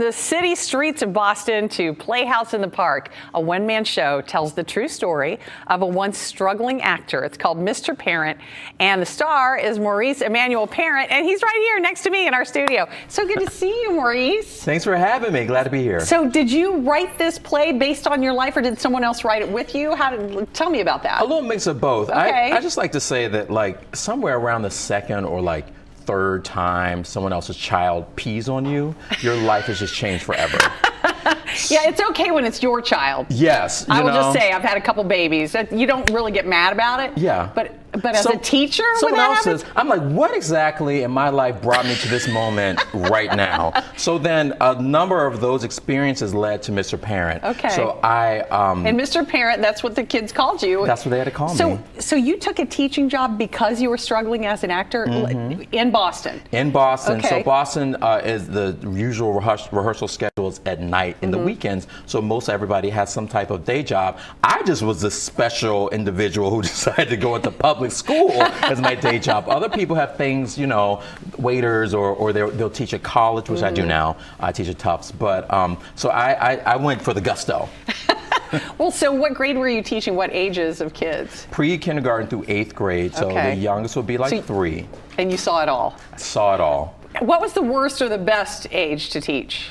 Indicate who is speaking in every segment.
Speaker 1: the city streets of Boston to Playhouse in the Park, a one-man show tells the true story of a once struggling actor. It's called Mr. Parent, and the star is Maurice Emmanuel Parent, and he's right here next to me in our studio. So good to see you, Maurice.
Speaker 2: Thanks for having me. Glad to be here.
Speaker 1: So did you write this play based on your life, or did someone else write it with you? Tell me about that.
Speaker 2: A little mix of both.
Speaker 1: Okay.
Speaker 2: I just like to say that, like, somewhere around the second or like third time someone else's child pees on you, your life has just changed forever.
Speaker 1: Yeah, it's okay when it's your child.
Speaker 2: Yes.
Speaker 1: I will just say I've had a couple babies. You don't really get mad about it.
Speaker 2: Yeah.
Speaker 1: But as a teacher,
Speaker 2: someone else's, I'm like, what exactly in my life brought me to this moment right now? So then a number of those experiences led to Mr. Parent.
Speaker 1: Okay.
Speaker 2: So
Speaker 1: and Mr. Parent, that's what the kids called you.
Speaker 2: That's what they had to call me.
Speaker 1: So you took a teaching job because you were struggling as an actor in Boston.
Speaker 2: In Boston.
Speaker 1: Okay.
Speaker 2: So Boston is the usual rehearsal schedules at night in the weekends. So most everybody has some type of day job. I just was the special individual who decided to go into public school as my day job. Other people have things, you know, waiters or they'll teach at college, which I do now. I teach at Tufts. But so I went for the gusto.
Speaker 1: Well, so what grade were you teaching? What ages of kids?
Speaker 2: Pre-kindergarten through 8th grade. So the youngest would be like 3.
Speaker 1: And you saw it all?
Speaker 2: I saw it all.
Speaker 1: What was the worst or the best age to teach?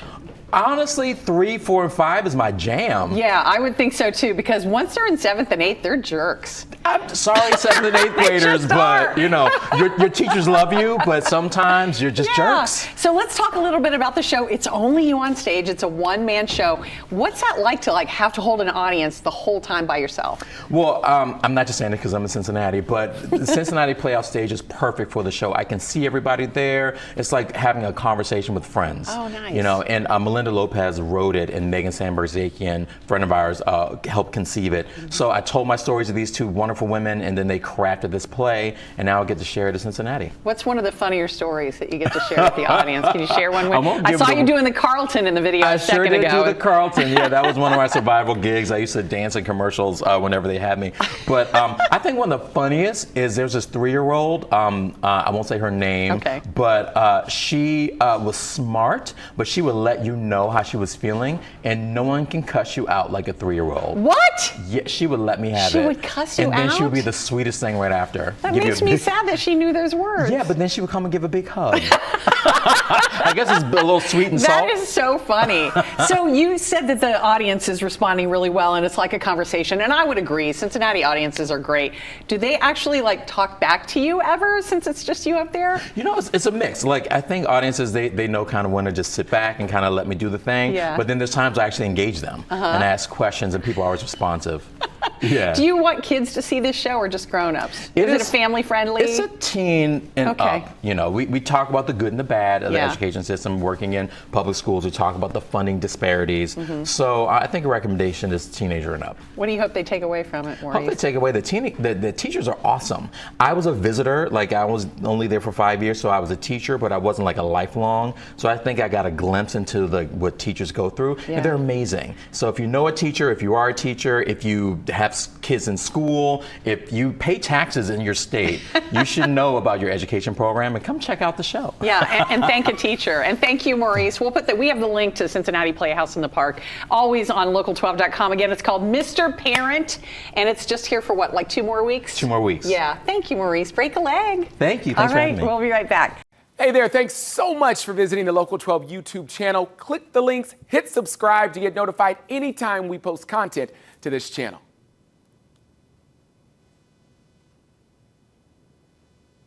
Speaker 2: Honestly, 3, 4, and 5 is my jam.
Speaker 1: Yeah, I would think so too, because once they're in 7th and 8th, they're jerks.
Speaker 2: I'm sorry, 7th and 8th graders, but you know, your teachers love you, but sometimes you're just jerks.
Speaker 1: So let's talk a little bit about the show. It's only you on stage. It's a one-man show. What's that like to have to hold an audience the whole time by yourself?
Speaker 2: Well, I'm not just saying it because I'm in Cincinnati, but the Cincinnati Playhouse stage is perfect for the show. I can see everybody there. It's like having a conversation with friends.
Speaker 1: Oh, nice.
Speaker 2: You know, and Melinda Lopez wrote it, and Megan Sandberg-Zakian, friend of ours, helped conceive it. So I told my stories to these two wonderful women, and then they crafted this play, and now I get to share it in Cincinnati.
Speaker 1: What's one of the funnier stories that you get to share with the audience? Can you share one? I saw you doing the Carlton in the video a second ago.
Speaker 2: I sure did do the Carlton. Yeah, that was one of my survival gigs. I used to dance in commercials whenever they had me. But I think one of the funniest is there's this 3-year-old. I won't say her name, but she was smart, but she would let you know how she was feeling, and no one can cuss you out like a 3-year-old.
Speaker 1: What?
Speaker 2: Yeah, she would let me have it.
Speaker 1: She would cuss you out?
Speaker 2: And then she would be the sweetest thing right after.
Speaker 1: That makes me sad that she knew those words.
Speaker 2: Yeah, but then she would come and give a big hug. I guess it's a little sweet and salt.
Speaker 1: That is so funny. So you said that the audience is responding really well, and it's like a conversation, and I would agree. Cincinnati audiences are great. Do they actually talk back to you ever, since it's just you up there?
Speaker 2: You know, it's a mix. I think audiences, they know kind of when to just sit back and kind of let me do the thing.
Speaker 1: Yeah.
Speaker 2: But then there's times I actually engage them and ask questions, and people are always responsive. Yeah.
Speaker 1: Do you want kids to see this show, or just grown-ups? Is it a family friendly?
Speaker 2: It's a teen and up. You know, we talk about the good and the bad of the education system. Working in public schools, we talk about the funding disparities. So I think a recommendation is teenager and up.
Speaker 1: What do you hope they take away from it, Maurice?
Speaker 2: I hope they take away the teachers are awesome. I was a visitor, I was only there for 5 years, so I was a teacher, but I wasn't a lifelong. So I think I got a glimpse into what teachers go through, and they're amazing. So if you know a teacher, if you are a teacher, if you have kids in school, if you pay taxes in your state, you should know about your education program and come check out the show.
Speaker 1: Yeah, and thank a teacher. And thank you, Maurice. We have the link to Cincinnati Playhouse in the Park, always on local12.com. Again, it's called Mr. Parent, and it's just here for what, 2 more weeks?
Speaker 2: 2 more weeks.
Speaker 1: Yeah. Thank you, Maurice. Break a leg.
Speaker 2: Thank you. Thanks for having me.
Speaker 1: We'll be right back.
Speaker 3: Hey there, thanks so much for visiting the Local 12 YouTube channel. Click the links, hit subscribe to get notified anytime we post content to this channel.